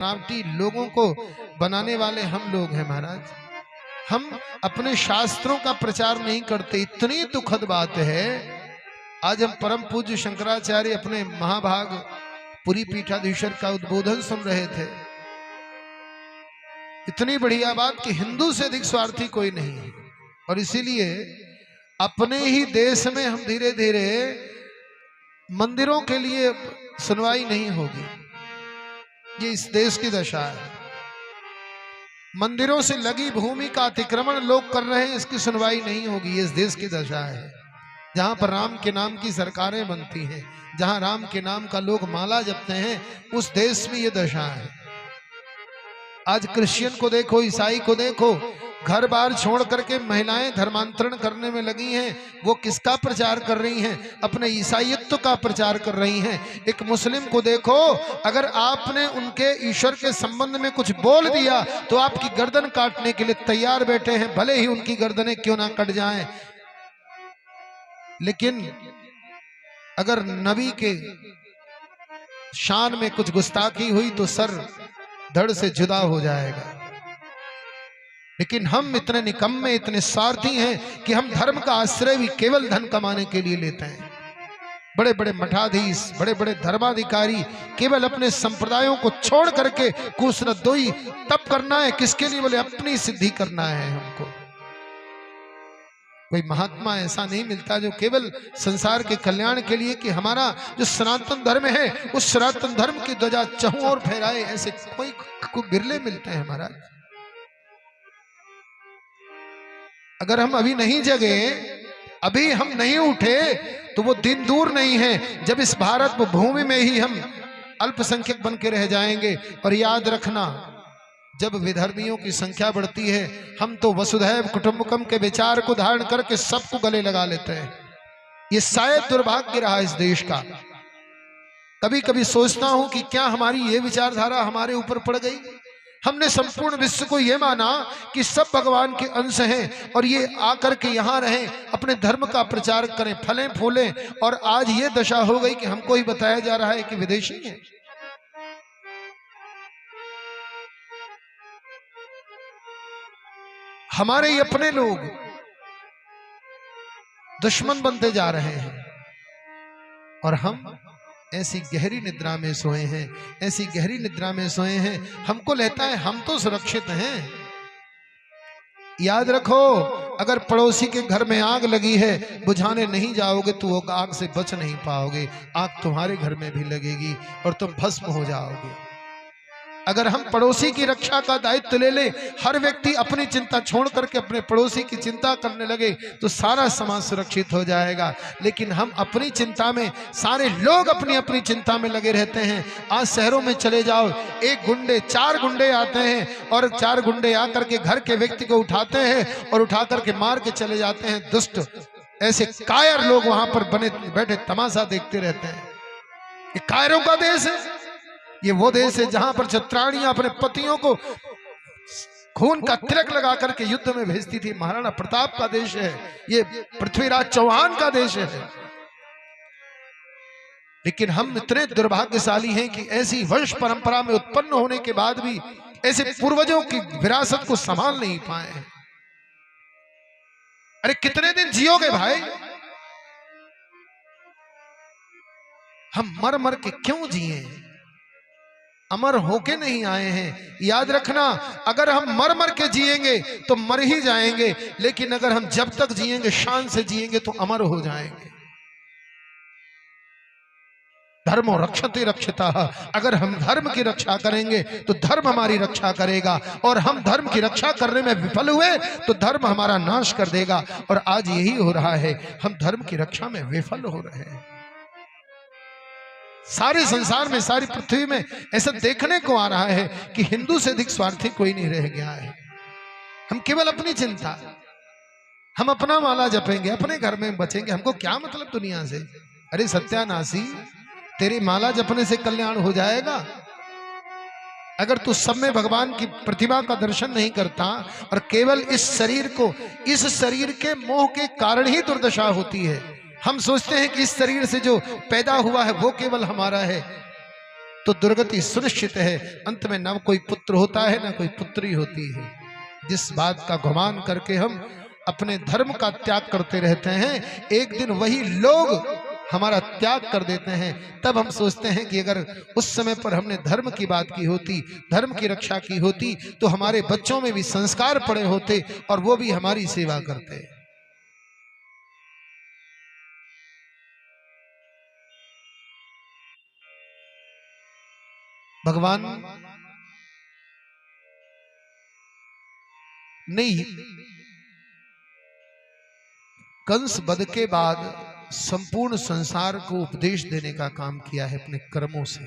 बनावटी लोगों को बनाने वाले हम लोग हैं महाराज। हम अपने शास्त्रों का प्रचार नहीं करते। इतनी दुखद बात है, आज हम परम पूज्य शंकराचार्य अपने महाभाग पुरी पीठाधीश्वर का उद्बोधन सुन रहे थे। इतनी बढ़िया बात कि हिंदू से अधिक स्वार्थी कोई नहीं है, और इसीलिए अपने ही देश में हम धीरे धीरे मंदिरों के लिए सुनवाई नहीं होगी। ये इस देश की दशा है। मंदिरों से लगी भूमि का अतिक्रमण लोग कर रहे हैं, इसकी सुनवाई नहीं होगी। ये इस देश की दशा है। जहां पर राम के नाम की सरकारें बनती हैं, जहां राम के नाम का लोग माला जपते हैं, उस देश में ये दशा है। आज क्रिश्चियन को देखो, ईसाई को देखो, घर बार छोड़ करके महिलाएं धर्मांतरण करने में लगी हैं। वो किसका प्रचार कर रही हैं? अपने ईसाईयत्व का प्रचार कर रही हैं। एक मुस्लिम को देखो, अगर आपने उनके ईश्वर के संबंध में कुछ बोल दिया तो आपकी गर्दन काटने के लिए तैयार बैठे हैं, भले ही उनकी गर्दनें क्यों ना कट जाएं। लेकिन अगर नबी के शान में कुछ गुस्ताखी हुई तो सर धड़ से जुदा हो जाएगा। लेकिन हम इतने निकम्मे, इतने स्वार्थी हैं कि हम धर्म का आश्रय भी केवल धन कमाने के लिए लेते हैं। बड़े बड़े मठाधीश, बड़े बड़े धर्माधिकारी केवल अपने संप्रदायों को छोड़ करके कुसरतोई तप करना है। किसके लिए? बोले अपनी सिद्धि करना है हमको। कोई महात्मा ऐसा नहीं मिलता जो केवल संसार के कल्याण के लिए, कि हमारा जो सनातन धर्म है उस सनातन धर्म की ध्वजा चहुं ओर फहराए। ऐसे कोई बिरले मिलते हैं महाराज। अगर हम अभी नहीं जगे, अभी हम नहीं उठे, तो वो दिन दूर नहीं है जब इस भारत भूमि में ही हम अल्पसंख्यक बन के रह जाएंगे। और याद रखना, जब विधर्मियों की संख्या बढ़ती है, हम तो वसुधैव कुटुंबकम के विचार को धारण करके सबको गले लगा लेते हैं। ये शायद दुर्भाग्य रहा इस देश का। कभी कभी सोचता हूं कि क्या हमारी ये विचारधारा हमारे ऊपर पड़ गई। हमने संपूर्ण विश्व को यह माना कि सब भगवान के अंश हैं, और ये आकर के यहाँ रहें, अपने धर्म का प्रचार करें, फलें फूलें। और आज ये दशा हो गई कि हमको ही बताया जा रहा है कि विदेशी हैं। हमारे ही अपने लोग दुश्मन बनते जा रहे हैं, और हम ऐसी गहरी निद्रा में सोए हैं, ऐसी गहरी निद्रा में सोए हैं, हमको लगता है हम तो सुरक्षित हैं। याद रखो, अगर पड़ोसी के घर में आग लगी है, बुझाने नहीं जाओगे तो वो आग से बच नहीं पाओगे। आग तुम्हारे घर में भी लगेगी और तुम भस्म हो जाओगे। अगर हम पड़ोसी की रक्षा का दायित्व ले ले, हर व्यक्ति अपनी चिंता छोड़ करके अपने पड़ोसी की चिंता करने लगे, तो सारा समाज सुरक्षित हो जाएगा। लेकिन हम अपनी चिंता में, सारे लोग अपनी अपनी चिंता में लगे रहते हैं। आज शहरों में चले जाओ, एक गुंडे, 4 गुंडे आते हैं, और 4 गुंडे आकर के घर के व्यक्ति को उठाते हैं और उठा करके मार के चले जाते हैं। दुष्ट, ऐसे कायर लोग वहां पर बने बैठे तमाशा देखते रहते हैं। ये कायरों का देश है। ये वो देश है जहां पर छत्राणियां अपने पतियों को खून का तिलक लगा करके युद्ध में भेजती थी। महाराणा प्रताप का देश है ये, पृथ्वीराज चौहान का देश है। लेकिन हम इतने दुर्भाग्यशाली हैं कि ऐसी वंश परंपरा में उत्पन्न होने के बाद भी ऐसे पूर्वजों की विरासत को संभाल नहीं पाए। अरे कितने दिन जियोगे भाई? हम मर मर के क्यों जिए? अमर होके नहीं आए हैं। याद रखना, अगर हम मर मर के जिएंगे तो मर ही जाएंगे, लेकिन अगर हम जब तक जिएंगे, शान से जिएंगे, तो अमर हो जाएंगे। धर्मो रक्षते रक्षितः। अगर हम धर्म की रक्षा करेंगे तो धर्म हमारी रक्षा करेगा, और हम धर्म की रक्षा करने में विफल हुए तो धर्म हमारा नाश कर देगा। और आज यही हो रहा है, हम धर्म की रक्षा में विफल हो रहे हैं। सारे संसार में, सारी पृथ्वी में ऐसा देखने को आ रहा है कि हिंदू से अधिक स्वार्थी कोई नहीं रह गया है। हम केवल अपनी चिंता, हम अपना माला जपेंगे, अपने घर में बचेंगे, हमको क्या मतलब दुनिया से। अरे सत्यानाशी, तेरी माला जपने से कल्याण हो जाएगा? अगर तू सब में भगवान की प्रतिभा का दर्शन नहीं करता और केवल इस शरीर को, इस शरीर के मोह के कारण ही दुर्दशा होती है। हम सोचते हैं कि इस शरीर से जो पैदा हुआ है वो केवल हमारा है, तो दुर्गति सुनिश्चित है। अंत में न कोई पुत्र होता है न कोई पुत्री होती है। जिस बात का गुमान करके हम अपने धर्म का त्याग करते रहते हैं, एक दिन वही लोग हमारा त्याग कर देते हैं। तब हम सोचते हैं कि अगर उस समय पर हमने धर्म की बात की होती, धर्म की रक्षा की होती, तो हमारे बच्चों में भी संस्कार पड़े होते और वो भी हमारी सेवा करते। भगवान ने कंस वध के बाद संपूर्ण संसार को उपदेश देने का काम किया है अपने कर्मों से।